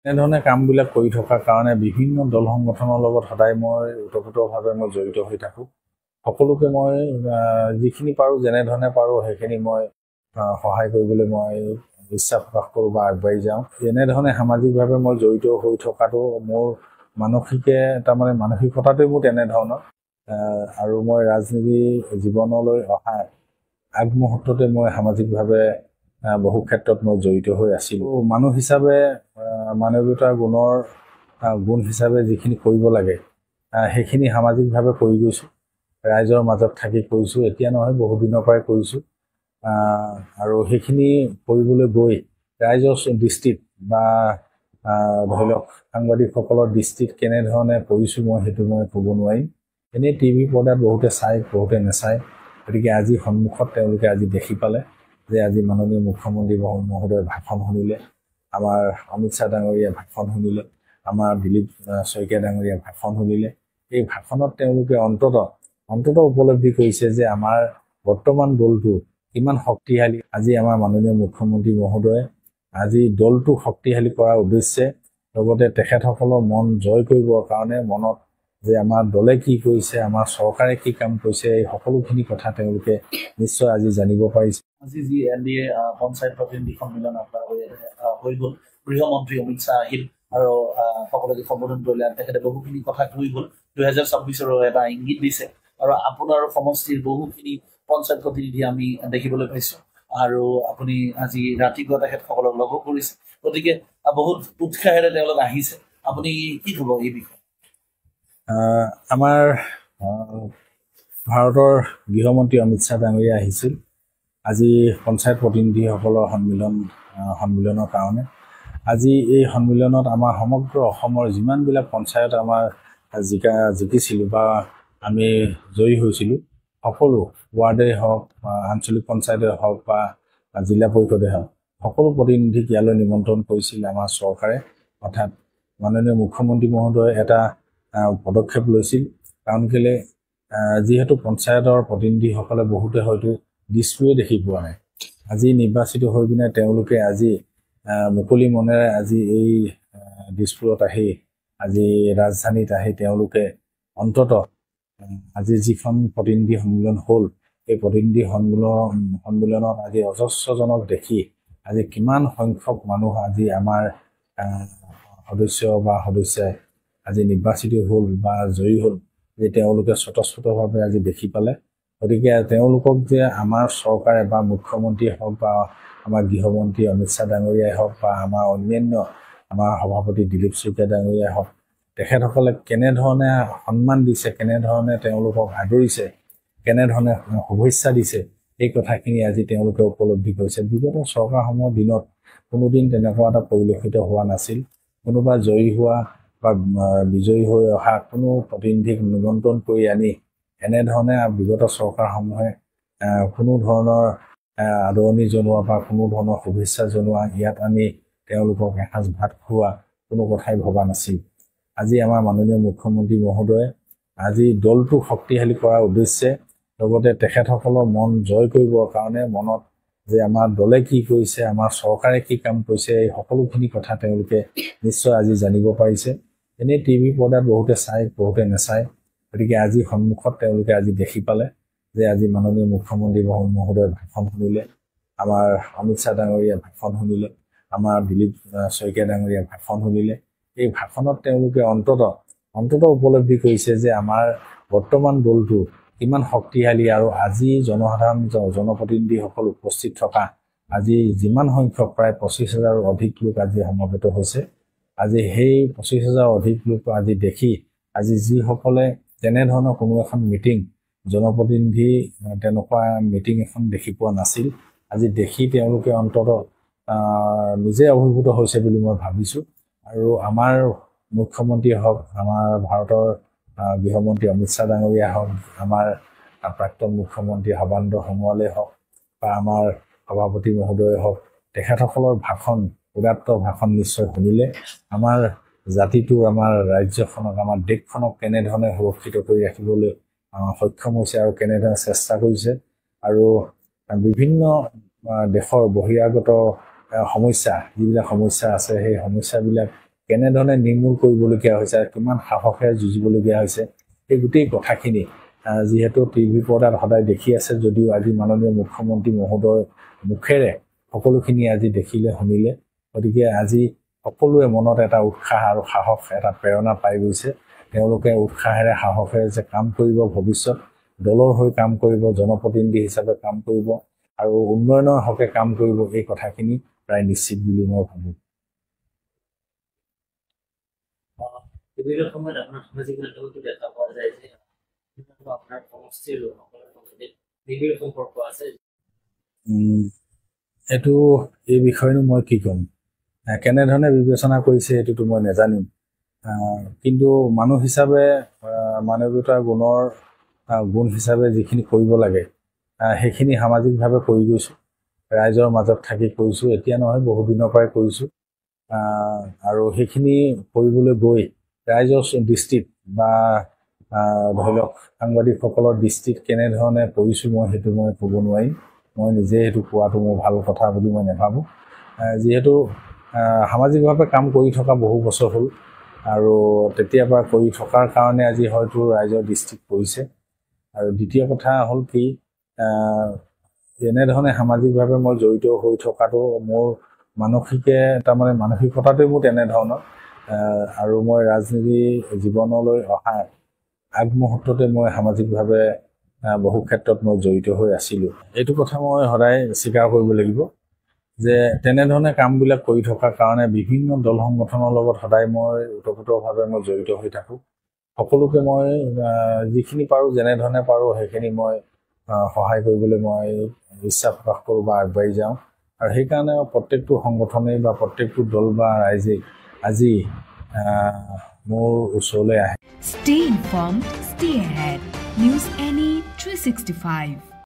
এনেধৰণে কামবিলাক কৰি থকাৰ কাৰণে বিভিন্ন দল সংগঠনৰ লগত সদায় মই ওতঃপ্ৰোতভাৱে মই জড়িত হৈ থাকোঁ। সকলোকে মই যিখিনি পাৰোঁ, যেনেধৰণে পাৰোঁ সেইখিনি মই সহায় কৰিবলৈ মই ইচ্ছা প্ৰকাশ কৰোঁ বা আগবাঢ়ি যাওঁ। এনেধৰণে সামাজিকভাৱে মই জড়িত হৈ থকাটো মোৰ তাৰমানে মানসিকতাটোৱে মোৰ তেনেধৰণৰ। আৰু মই ৰাজনীতি জীৱনলৈ অহা আগমুহূৰ্ততে মই সামাজিকভাৱে বহু ক্ষেত্ৰত মই জড়িত হৈ আছিলোঁ। মানুহ হিচাপে মানৱীয়তাৰ গুণ হিচাপে যিখিনি কৰিব লাগে সেইখিনি সামাজিকভাৱে কৰি গৈছোঁ। ৰাইজৰ মাজত থাকি কৰিছোঁ, এতিয়া নহয় বহু দিনৰ পৰাই কৰিছোঁ। আৰু সেইখিনি কৰিবলৈ গৈ ৰাইজৰ দৃষ্টিত বা ধৰি লওক সাংবাদিকসকলৰ দৃষ্টিত কেনেধৰণে কৰিছোঁ মই সেইটো মই ক'ব নোৱাৰিম। এনেই টিভি পৰ্দাত বহুতে চায়, বহুতে নাচায়। গতিকে আজি সন্মুখত তেওঁলোকে আজি দেখি পালে যে আজি মাননীয় মুখ্যমন্ত্ৰী মহোদয়ে ভাষণ শুনিলে, আমাৰ অমিত শ্বাহ ডাঙৰীয়াই ভাষণ শুনিলে, আমাৰ দিলীপ শইকীয়া ডাঙৰীয়াই ভাষণ শুনিলে। এই ভাষণত তেওঁলোকে অন্ততঃ উপলব্ধি কৰিছে যে আমাৰ বৰ্তমান দলটো কিমান শক্তিশালী। আজি আমাৰ মাননীয় মুখ্যমন্ত্ৰী মহোদয়ে আজি দলটো শক্তিশালী কৰাৰ উদ্দেশ্যে লগতে তেখেতসকলৰ মন জয় কৰিবৰ কাৰণে মনত যে আমাৰ দলে কি কৰিছে, আমাৰ চৰকাৰে কি কাম কৰিছে, এই সকলোখিনি কথা তেওঁলোকে নিশ্চয় আজি জানিব পাৰিছে। আজি যি NDA পঞ্চায়ত প্ৰতিনিধি সন্মিলন আপোনাৰ হৈ গ'ল, গৃহমন্ত্ৰী অমিত শ্বাহ আহিল আৰু সকলোকে সম্বোধন কৰিলে। তেখেতে বহুখিনি কথা কৈ গ'ল, 2024 এটা ইংগিত দিছে আৰু আপোনাৰ সমষ্টিৰ বহুখিনি পঞ্চায়ত প্ৰতিনিধি আমি দেখিবলৈ পাইছোঁ। আৰু আপুনি আজি ৰাতিপুৱা তেখেতসকলক লগো কৰিছে, গতিকে বহুত উৎসাহেৰে তেওঁলোক আহিছে। আপুনি কি ক'ব এই বিষয়ে? আমাৰ ভাৰতৰ গৃহমন্ত্ৰী অমিত শ্বাহ ডাঙৰীয়া আহিছিল আজি পঞ্চায়ত প্ৰতিনিধিসকলৰ সন্মিলনৰ কাৰণে। আজি এই সন্মিলনত আমাৰ সমগ্ৰ অসমৰ যিমানবিলাক পঞ্চায়ত আমাৰ জিকিছিলোঁ বা আমি জয়ী হৈছিলোঁ, সকলো ৱাৰ্ডেই হওক বা আঞ্চলিক পঞ্চায়তেই হওক বা জিলা পৰিষদেই হওক, সকলো প্ৰতিনিধিক ইয়ালৈ নিমন্ত্ৰণ কৰিছিল আমাৰ চৰকাৰে। অৰ্থাৎ মাননীয় মুখ্যমন্ত্ৰী মহোদয়ে এটা পদক্ষেপ লৈছিল। কাৰণ কেলে যিহেতু পঞ্চায়তৰ প্ৰতিনিধিসকলে বহুতে হয়তো দৃশ্যই দেখি পোৱা নাই। আজি নিৰ্বাচিত হৈ পিনে তেওঁলোকে আজি মুকলি মনেৰে আজি এই দিছপুৰত আহি আজি ৰাজধানীত আহি তেওঁলোকে অন্ততঃ আজি যিখন প্ৰতিনিধি সন্মিলন হ'ল, এই প্ৰতিনিধি সন্মিলনত আজি অজস্ৰজনক দেখি আজি কিমান সংখ্যক মানুহ আজি আমাৰ সদস্য বা সদস্যাই আজি নিৰ্বাচিত হ'ল বা জয়ী হ'ল, যে তেওঁলোকে স্বতঃস্ফূৰ্তভাৱে আজি দেখি পালে। গতিকে তেওঁলোকক যে আমাৰ চৰকাৰে বা মুখ্যমন্ত্ৰীয়ে হওক বা আমাৰ গৃহমন্ত্ৰী অমিত শ্বাহ ডাঙৰীয়াই হওক বা আমাৰ অন্যান্য আমাৰ সভাপতি দিলীপ শইকীয়া ডাঙৰীয়াই হওক, তেখেতসকলে কেনেধৰণে সন্মান দিছে, কেনেধৰণে তেওঁলোকক আদৰিছে, কেনেধৰণে শুভেচ্ছা দিছে, এই কথাখিনি আজি তেওঁলোকে উপলব্ধি কৰিছে। বিগত চৰকাৰসমূহৰ দিনত কোনোদিন তেনেকুৱা এটা পৰিলক্ষিত হোৱা নাছিল। কোনোবা জয়ী হোৱা বা বিজয়ী হৈ অহা কোনো প্ৰতিনিধিক নিমন্ত্ৰণ কৰি আনি এনেধৰণে বিগত চৰকাৰসমূহে কোনো ধৰণৰ আদৰণি জনোৱা বা কোনো ধৰণৰ শুভেচ্ছা জনোৱা, ইয়াত আনি তেওঁলোকক এসাঁজ ভাত খোৱা কোনো কথাই ভবা নাছিল। আজি আমাৰ মাননীয় মুখ্যমন্ত্ৰী মহোদয়ে আজি দলটো শক্তিশালী কৰাৰ উদ্দেশ্যে লগতে তেখেতসকলৰ মন জয় কৰিবৰ কাৰণে মনত যে আমাৰ দলে কি কৰিছে, আমাৰ চৰকাৰে কি কাম কৰিছে, এই সকলোখিনি কথা তেওঁলোকে নিশ্চয় আজি জানিব পাৰিছে। এনেই টিভি পৰ্দাত বহুতে চায়, বহুতে নাচায়। গতিকে আজি সন্মুখত তেওঁলোকে আজি দেখি পালে যে আজি মাননীয় মুখ্যমন্ত্ৰী মহোদয়ে ভাষণ শুনিলে, আমাৰ অমিত শ্বাহ ডাঙৰীয়াই ভাষণ শুনিলে, আমাৰ দিলীপ শইকীয়া ডাঙৰীয়াই ভাষণ শুনিলে। এই ভাষণত তেওঁলোকে অন্ততঃ উপলব্ধি কৰিছে যে আমাৰ বৰ্তমান দলটো কিমান শক্তিশালী। আৰু আজি জনসাধাৰণ জনপ্ৰতিনিধিসকল উপস্থিত থকা আজি যিমান সংখ্যক প্ৰায় 25,000 অধিক লোক আজি সমবেত হৈছে, আজি সেই 25,000 অধিক লোক আজি দেখি আজি যিসকলে তেনেধৰণৰ কোনো এখন মিটিং জনপ্ৰতিনিধি তেনেকুৱা মিটিং এখন দেখি পোৱা নাছিল, আজি দেখি তেওঁলোকে অন্ততঃ নিজে অভিভূত হৈছে বুলি মই ভাবিছোঁ। আৰু আমাৰ মুখ্যমন্ত্ৰীয়ে হওক, আমাৰ ভাৰতৰ গৃহমন্ত্ৰী অমিত শ্বাহ ডাঙৰীয়া হওক, আমাৰ প্ৰাক্তন মুখ্যমন্ত্ৰী সৰ্বানন্দ সোণোৱালেই হওক বা আমাৰ সভাপতি মহোদয়ে হওক, তেখেতসকলৰ উদাত্ত ভাষণ নিশ্চয় শুনিলে আমাৰ জাতিটো, আমাৰ ৰাজ্যখনক, আমাৰ দেশখনক কেনেধৰণে সুৰক্ষিত কৰি ৰাখিবলৈ সক্ষম হৈছে আৰু কেনেধৰণে চেষ্টা কৰিছে। আৰু বিভিন্ন দেশৰ বহিৰাগত সমস্যা, যিবিলাক সমস্যা আছে, সেই সমস্যাবিলাক কেনেধৰণে নিৰ্মূল কৰিবলগীয়া হৈছে আৰু কিমান সাহসেৰে যুঁজিবলগীয়া হৈছে এই গোটেই কথাখিনি যিহেতু টিভি পৰ্দাত সদায় দেখি আছে যদিও আজি মাননীয় মুখ্যমন্ত্ৰী মহোদয়ৰ মুখেৰে সকলোখিনি আজি দেখিলে শুনিলে গতিকে আজি সকলোৰে মনত এটা উৎসাহ আৰু সাহস এটা প্ৰেৰণা পাই গৈছে তেওঁলোকে উৎসাহেৰে সাহসেৰে যে কাম কৰিব ভৱিষ্যত দলৰ হৈ কাম কৰিব জনপ্ৰতিনিধি হিচাপে কাম কৰিব আৰু উন্নয়নৰ হকে কাম কৰিব এই কথাখিনি প্ৰায় নিশ্চিত বুলি মই ভাবোঁ বিভিন্ন সময়ত আপোনাৰ সামাজিক মাধ্যমতো দেখা পোৱা যায় যে আপোনাৰ সমষ্টিৰ লোকসকলৰ মাজতে নিবিড় সম্পৰ্ক আছে এইটো এই বিষয়েনো মই কি ক'ম কেনেধৰণে বিবেচনা কৰিছে এইটোতো মই নাজানিম কিন্তু মানুহ হিচাপে মানৱীয়তাৰ গুণ হিচাপে যিখিনি কৰিব লাগে সেইখিনি সামাজিকভাৱে কৰি গৈছোঁ ৰাইজৰ মাজত থাকি কৰিছোঁ এতিয়া নহয় বহুদিনৰ পৰাই কৰিছোঁ আৰু সেইখিনি কৰিবলৈ গৈ ৰাইজৰ দৃষ্টিত বা ধৰি লওক সাংবাদিকসকলৰ দৃষ্টিত কেনেধৰণে কৰিছোঁ মই সেইটো মই ক'ব নোৱাৰিম মই নিজে সেইটো কোৱাটো মোৰ ভাল কথা বুলি মই নাভাবোঁ যিহেতু সামাজিকভাৱে কাম কৰি থকা বহু বছৰ হ'ল আৰু তেতিয়াৰ পৰা কৰি থকাৰ কাৰণে আজি হয়তো ৰাইজৰ দৃষ্টিত পৰিছে আৰু দ্বিতীয় কথা হ'ল কি এনেধৰণে সামাজিকভাৱে মই জড়িত হৈ থকাটো মোৰ তাৰমানে মানসিকতাটোৱে মোৰ তেনেধৰণৰ আৰু মই ৰাজনীতি জীৱনলৈ অহা আগমুহূৰ্ততে মই সামাজিকভাৱে বহু ক্ষেত্ৰত মই জড়িত হৈ আছিলোঁ এইটো কথা মই সদায় স্বীকাৰ কৰিব লাগিব যে তেনেধৰণে কামবিলাক কৰি থকাৰ কাৰণে বিভিন্ন দল সংগঠনৰ লগত সদায় মই ওতঃপ্ৰোতভাৱে মই জড়িত হৈ থাকোঁ সকলোকে মই যিখিনি পাৰোঁ যেনেধৰণে পাৰোঁ সেইখিনি মই সহায় কৰিবলৈ মই ইচ্ছা প্ৰকাশ কৰোঁ বা আগবাঢ়ি যাওঁ আৰু সেইকাৰণে প্ৰত্যেকটো সংগঠনেই বা প্ৰত্যেকটো দল বা ৰাইজেই আজি মোৰ ওচৰলৈ আহে Stay informed, stay ahead. News NE 365